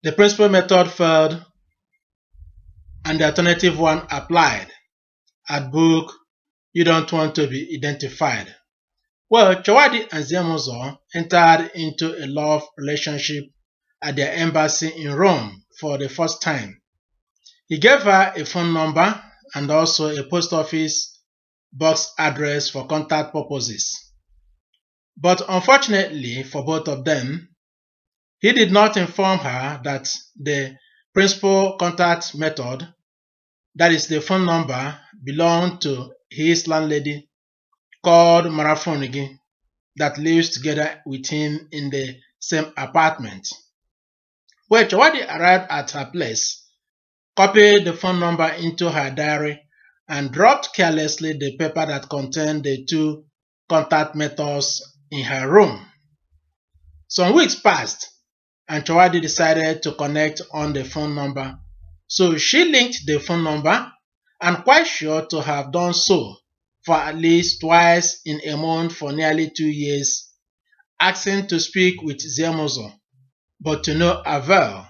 The principal method failed and the alternative one applied. At book, you don't want to be identified. Well, Chawadi and Zemozo entered into a love relationship at their embassy in Rome for the first time. He gave her a phone number and also a post office box address for contact purposes. But unfortunately for both of them, he did not inform her that the principal contact method, that is the phone number, belonged to his landlady called Marafonigi that lives together with him in the same apartment. When Chawadi arrived at her place, copied the phone number into her diary and dropped carelessly the paper that contained the two contact methods in her room. Some weeks passed and Chawadi decided to connect on the phone number, so she linked the phone number and quite sure to have done so for at least twice in a month for nearly 2 years, asking to speak with Zemozo, but to no avail,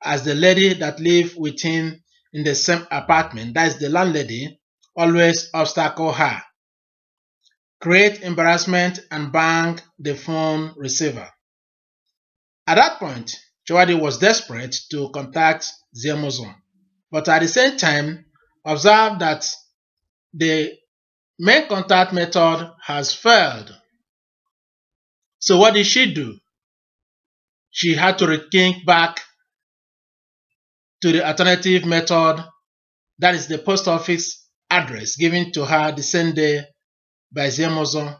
as the lady that lived with him in the same apartment, that is the landlady, always obstacle her, create embarrassment and bang the phone receiver. At that point, Chawadi was desperate to contact Zemozo, but at the same time observed that the main contact method has failed. So what did she do? She had to rethink back to the alternative method, that is the post office address given to her the same day by Zemozo.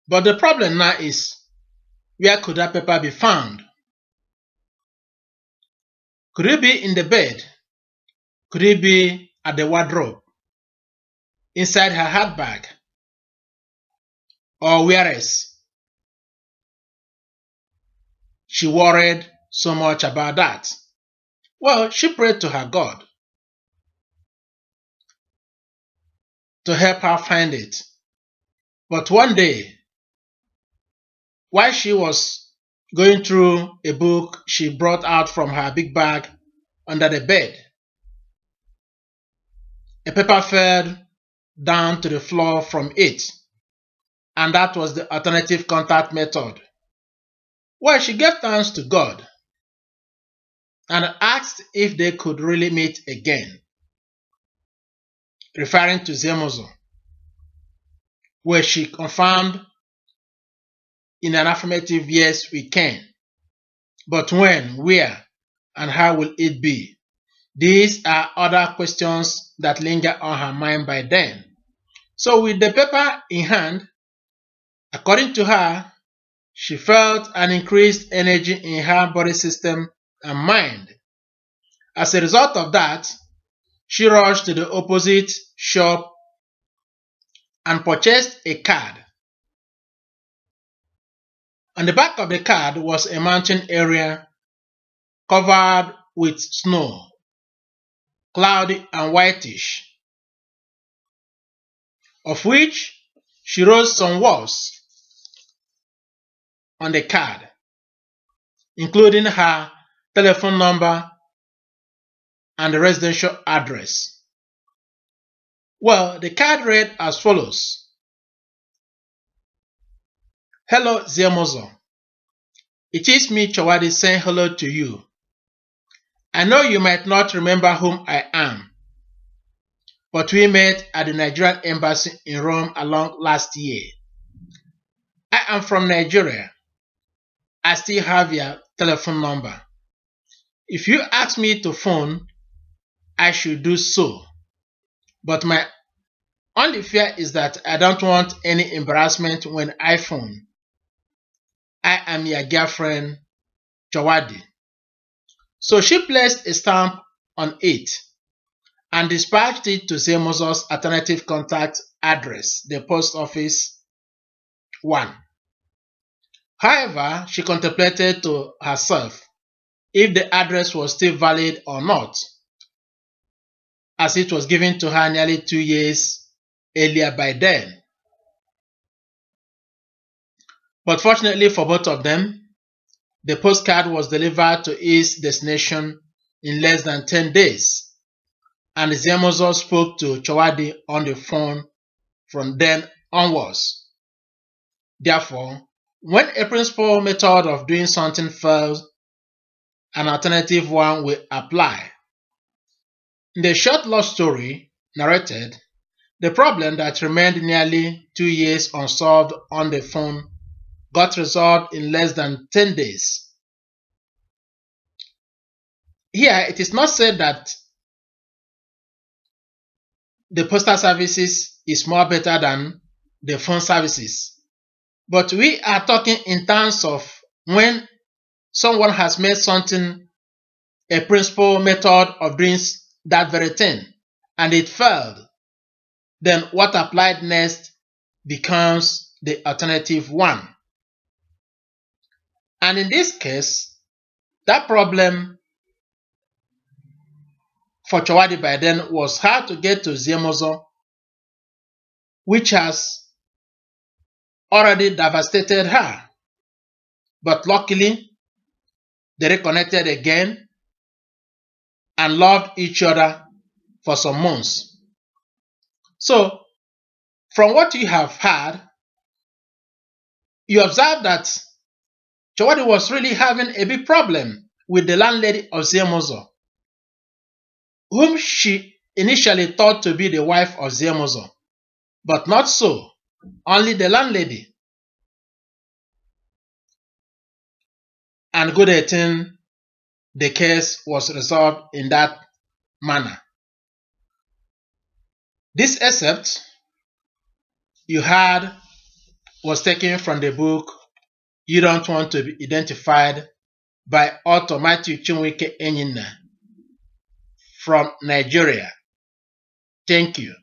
But the problem now is, where could that paper be found? Could it be in the bed? Could it be at the wardrobe? Inside her handbag? Or where else? She worried so much about that. Well, she prayed to her God to help her find it. But one day, while she was going through a book she brought out from her big bag under the bed, a paper fell down to the floor from it, and that was the alternative contact method. Well, she gave thanks to God and asked if they could really meet again, referring to Zemozo, where she confirmed in an affirmative, yes, we can. But when, where, and how will it be? These are other questions that linger on her mind by then. So with the paper in hand, according to her, she felt an increased energy in her body system and mind. As a result of that, she rushed to the opposite shop and purchased a card. On the back of the card was a mountain area covered with snow, cloudy and whitish, of which she wrote some words on the card, including her telephone number and the residential address. Well, the card read as follows: Hello, Zemozo. It is me, Chawadi, saying hello to you. I know you might not remember whom I am, but we met at the Nigerian embassy in Rome along last year. I am from Nigeria. I still have your telephone number. If you ask me to phone, I should do so. But my only fear is that I don't want any embarrassment when I phone. I am your girlfriend, Chawadi. So she placed a stamp on it and dispatched it to Zemozo's alternative contact address, the post office 1. However, she contemplated to herself if the address was still valid or not, as it was given to her nearly 2 years earlier by then. But fortunately for both of them, the postcard was delivered to its destination in less than 10 days, and Ziamozo spoke to Chawadi on the phone from then onwards. Therefore, when a principal method of doing something fails, an alternative one will apply. In the short love story narrated, the problem that remained nearly 2 years unsolved on the phone got resolved in less than 10 days. Here, it is not said that the postal services is more better than the phone services, but we are talking in terms of when someone has made something a principal method of doing that very thing and it failed, then what applied next becomes the alternative one. And in this case, that problem for Chawadi by then was how to get to Ziamozo, which has already devastated her. But luckily, they reconnected again and loved each other for some months. So, from what you have heard, you observe that Chawadi was really having a big problem with the landlady of Ziamozo, whom she initially thought to be the wife of Ziamozo, but not so, only the landlady. And good 18, the case was resolved in that manner. This excerpt you heard was taken from the book You Don't Want to Be Identified by author M.C.ENYINNAH from Nigeria. Thank you.